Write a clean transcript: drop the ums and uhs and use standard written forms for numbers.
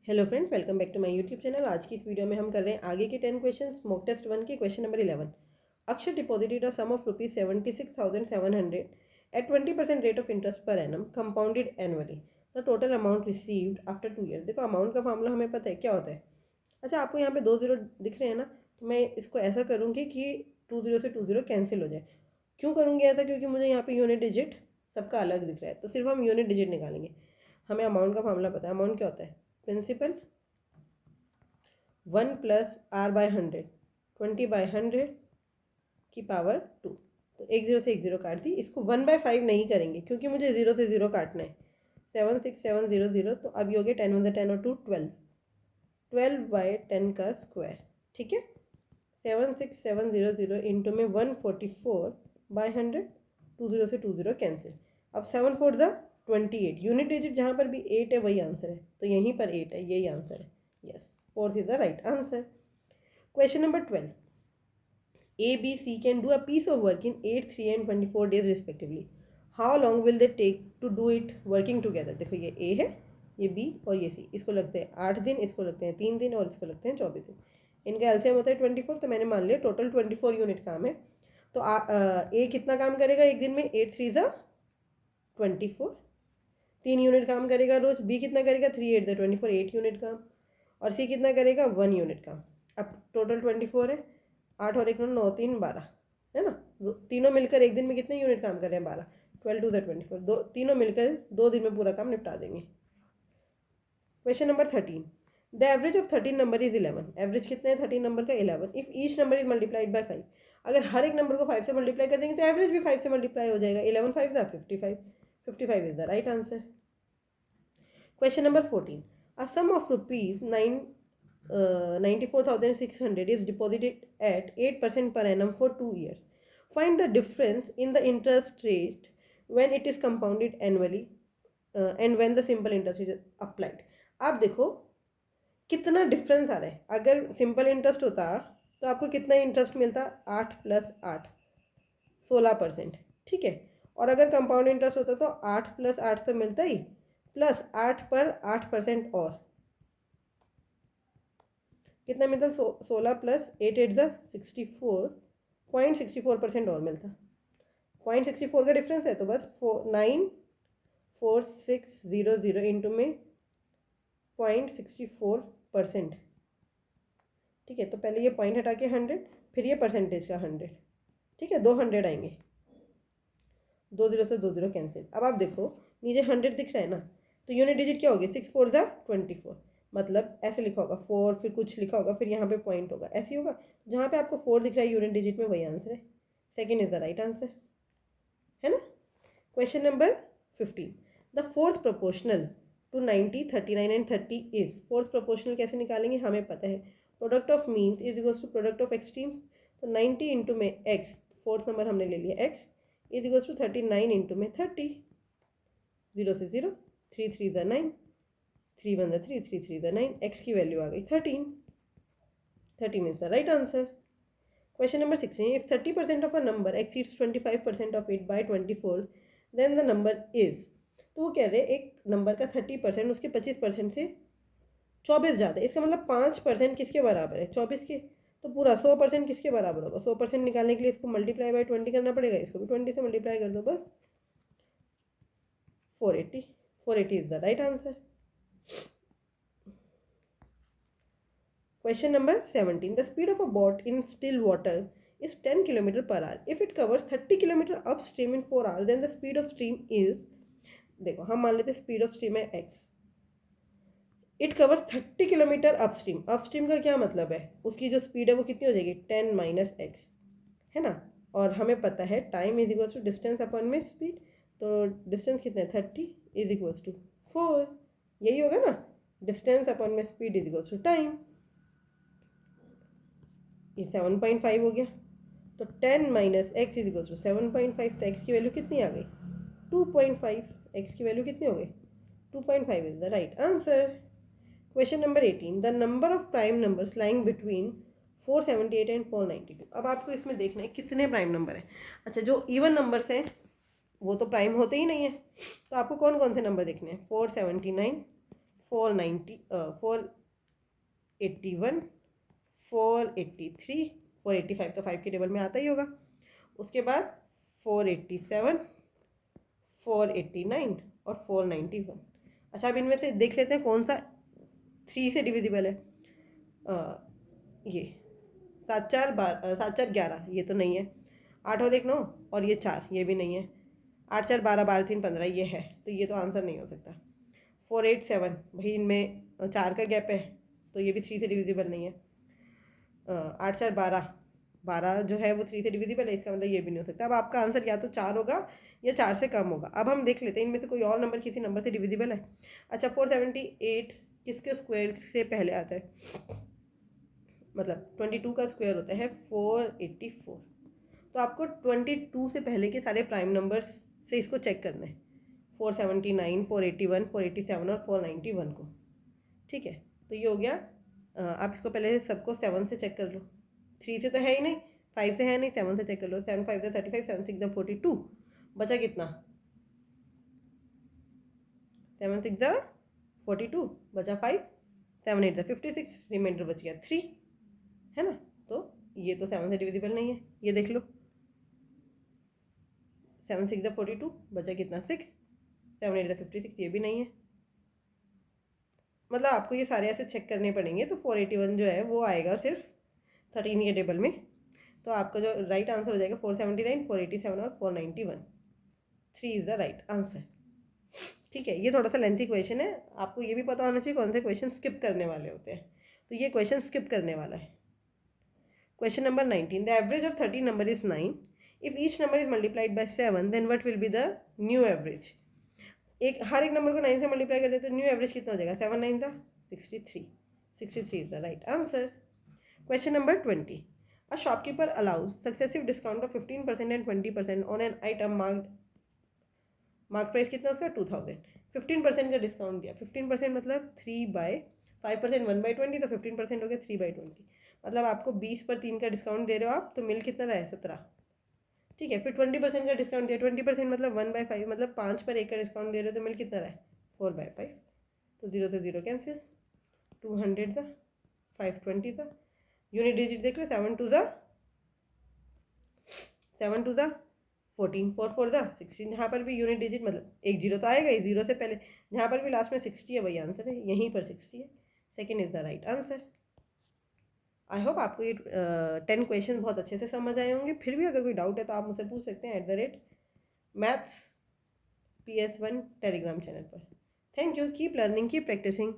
Hello friend, welcome back to my YouTube channel. आज की इस वीडियो में हम कर रहे हैं आगे के 10 क्वेश्चन मॉक टेस्ट 1 के question number 11। Akshar deposited a sum of ₹76,700 at 20% rate of interest per annum compounded annually. The total amount received after 2 year. देखो अमाउंट का फॉर्मूला हमें पता है क्या होता है। अच्छा, आपको यहाँ पे 2 जीरो दिख रहे हैं ना, तो मैं इसको ऐसा करूँगी कि 2 जीरो से 2 जीरो कैंसिल हो जाए। क्यों करूँगी ऐसा? क्योंकि मुझे यहाँ पे यूनिट डिजिट सबका अलग दिख रहा है, तो सिर्फ हम यूनिट डिजिट निकालेंगे। हमें अमाउंट का फॉर्मूला पता है। अमाउंट क्या होता है? Principal 1 plus R by 100, 20 by 100 की पावर 2। तो एक जीरो से एक जीरो काट दी। इसको 1/5 नहीं करेंगे क्योंकि मुझे जीरो से जीरो काटना है। 76700, तो अब ये हो गया 10 1 10 और 2 12, 12/10 का स्क्वायर। ठीक है, 76700 इंटू में 144/100, 2 जीरो से 2 जीरो कैंसिल। अब 7 4 ज़ा 28। यूनिट डिजिट जहाँ पर भी 8 है वही आंसर है, तो यहीं पर 8 है, यही आंसर है। Yes, 4 is the right answer. Question number 12। A, B, C can do a piece of work in 8, 3 and 24 days respectively. How long will they take to do it working together? देखो ये A है, ये B और ये C। इसको लगते हैं 8 दिन, इसको लगते हैं 3 दिन और इसको लगते हैं 24 दिन। इनका एलसीएम होता है 24, तो मैंने मान लिया टोटल 24 यूनिट काम है। तो A कितना काम करेगा एक दिन में? 8 3 ज़ा 24, 3 यूनिट काम करेगा रोज। B कितना करेगा? 3 8 ज़ा 24, 8 यूनिट काम। और C कितना करेगा? 1 यूनिट काम। अब टोटल 24 है, 8 और 1 9 3 12 है ना। तीनों मिलकर एक दिन में कितने यूनिट काम कर रहे हैं? 12। 12 2 24, दो तीनों मिलकर 2 दिन में पूरा काम निपटा देंगे। Question number 13। The average of 13 number is 11। Average कितना है 13 नंबर का? 11। If each number is multiplied bye 5। अगर हर एक नंबर को 5 से मल्टीप्लाई कर देंगे तो एवरेज भी 5 से मल्टीप्लाई हो जाएगा। 11 5 ज़ा 55, 55 is the right answer. Question number 14। A sum of ₹9 94,600 is deposited at 8% per annum for 2 years. Find the difference in the interest rate when it is compounded annually and when the simple interest is applied. आप देखो कितना difference आ रहा है। अगर simple interest होता तो आपको कितना इंटरेस्ट मिलता? 8 + 8 16%। ठीक है, और अगर कंपाउंड इंटरेस्ट होता तो 8 + 8 तो मिलता ही, प्लस 8 पर 8% और कितना मिलता? 16 + 8 8 ज़ा 64, 0.64% और मिलता। 0.64 का डिफरेंस है, तो बस 94600 इंटू में 0.64%। ठीक है, तो पहले ये पॉइंट हटा के 100, फिर ये परसेंटेज का 100। ठीक है, 200 आएंगे। 2 जीरो से 2 जीरो कैंसिल। अब आप देखो नीचे 100 दिख रहा है ना, तो यूनिट डिजिट क्या होगी? 6 4 ज़ा 24। मतलब ऐसे लिखा होगा 4, फिर कुछ लिखा होगा, फिर यहाँ पे पॉइंट होगा, ऐसे ही होगा। जहाँ पे आपको 4 दिख रहा है यूनिट डिजिट में, वही आंसर है। Second is the right answer, है ना। Question number 15। The fourth proportional to 90, 39 and 30 is. Fourth proportional कैसे निकालेंगे? हमें पता है product of means is equals to product of extremes. तो 90 इंटू में एक्स, फोर्थ नंबर हमने ले लिया x, is equals to 39 into में 30। 0 से 0, 3 3 ज़ा 9, 3 1 ज़ा 3, 3 3 ज़ा 9। एक्स की वैल्यू आ गई 13। 13 is the right answer. Question number 16। If 30% of a number exceeds 25% of it by 24, then the number is. तो वो कह रहे हैं एक नंबर का 30% उसके 25% से 24 ज़्यादा है। इसका मतलब 5% किसके बराबर है? 24 के। तो पूरा 100% किसके बराबर होगा? 100% निकालने के लिए इसको मल्टीप्लाई बाय 20 करना पड़ेगा, इसको भी 20 से मल्टीप्लाई कर दो, बस 480। 480 is the right answer. Question number 17. The speed of a boat in still water is 10 km per hour. If it covers 30 km upstream in 4 hours, then the speed of stream is। देखो हम मान लेते speed of stream है x। It covers 30 kilometre upstream. Upstream का क्या मतलब है? उसकी जो स्पीड है वो कितनी हो जाएगी? 10 - x, है ना। और हमें पता है time is equals to distance upon में स्पीड। तो डिस्टेंस कितना है? 30 इज इक्वल्स टू 4। यही होगा ना, डिस्टेंस अपॉन में speed is equals to time. ये 7.5 हो गया, तो 10 - x इज इक्वल्स टू 7.5। तो x की वैल्यू कितनी आ गई? 2.5। x की वैल्यू कितनी हो गई? 2.5 is the right answer. Question number 18। The number of prime numbers lying between 478 and 492। अब आपको इसमें देखना है कितने प्राइम नंबर हैं। अच्छा, जो इवन नंबर्स हैं वो तो प्राइम होते ही नहीं है, तो आपको कौन कौन से नंबर देखने हैं? 479, 490 481 483 485 तो 5 के टेबल में आता ही होगा। उसके बाद 487 489 और 491। अच्छा, अब इनमें से देख लेते हैं कौन सा 3 से डिविजिबल है। ये 7 4 11, ये तो नहीं है। 8 और 1 9 और ये 4, ये भी नहीं है। 8 4 12 12 3 15, ये है, तो ये तो आंसर नहीं हो सकता। 487, भाई इनमें 4 का गैप है, तो ये भी 3 से डिविजिबल नहीं है। 8 4 12 12 जो है वो 3 से डिविजिबल है, इसका मतलब ये भी नहीं हो सकता। अब आपका आंसर या तो 4 होगा या 4 से कम होगा। अब हम देख लेते हैं इनमें से कोई और नंबर किसी नंबर से डिविजिबल है। अच्छा, 478 किसके स्क्वायर से पहले आता है? मतलब 22 का स्क्वायर होता है 484। तो आपको 22 से पहले के सारे प्राइम नंबर्स से इसको चेक करना है, 479 481 487 और 491 को। ठीक है, तो ये हो गया। आप इसको पहले सबको 7 से चेक कर लो। 3 से तो है ही नहीं, 5 से है नहीं, 7 से चेक कर लो। 7 5 35, 7 6 42, बचा कितना? 7 6 42, बचा 5, 7 8 56, रिमाइंडर बच गया 3, है ना। तो ये तो 7 से डिविजिबल नहीं है, ये देख लो। 7 6 42, बचा कितना? 6, 7 8 56, ये भी नहीं है। मतलब आपको ये सारे ऐसे चेक करने पड़ेंगे। तो 481 जो है वो आएगा सिर्फ 13 के टेबल में। तो आपका जो राइट आंसर हो जाएगा 479 487 और 491। 3 इज़ द राइट आंसर। ठीक है, ये थोड़ा सा लेंथी क्वेश्चन है, आपको ये भी पता होना चाहिए कौन से क्वेश्चन स्किप करने वाले होते हैं। तो ये क्वेश्चन स्किप करने वाला है। Question number 19, the average of 30 number is 9। If each number is multiplied by 7 then what will be the new average. हर एक नंबर को 9 से मल्टीप्लाई कर देते तो न्यू एवरेज कितना हो जाएगा? 7 9 था 63। 63 is the right answer. Question number 20, a shopkeeper allows successive discount of 15% and 20% on an item mark price कितना उसका? 2000। 15% का डिस्काउंट दिया। 15% मतलब 3/5%, 1/20, तो 15% हो गया 3/20। मतलब आपको 20 पर 3 का डिस्काउंट दे रहे हो आप, तो मिल कितना रहा है? 17। ठीक है, फिर 20% का डिस्काउंट दिया। 20% मतलब 1/5, मतलब 5 पर 1 का डिस्काउंट दे रहे हो, तो मिल कितना रहा है? 4/5। तो 0 से 0 कैंसिल। 200 सा 520 सा। यूनिट डिजिट देख लो, 7 2 सा 14, 4 4 सा 16। जहाँ पर भी यूनिट डिजिट मतलब एक जीरो तो आएगा ही, जीरो से पहले जहाँ पर भी लास्ट में 60 है वही आंसर है, यहीं पर 60 है। Second is the right answer. I hope आपको ये 10 क्वेश्चन बहुत अच्छे से समझ आए होंगे। फिर भी अगर कोई डाउट है तो आप मुझसे पूछ सकते हैं @maths PS1 टेलीग्राम चैनल पर। Thank you, keep learning, keep practising.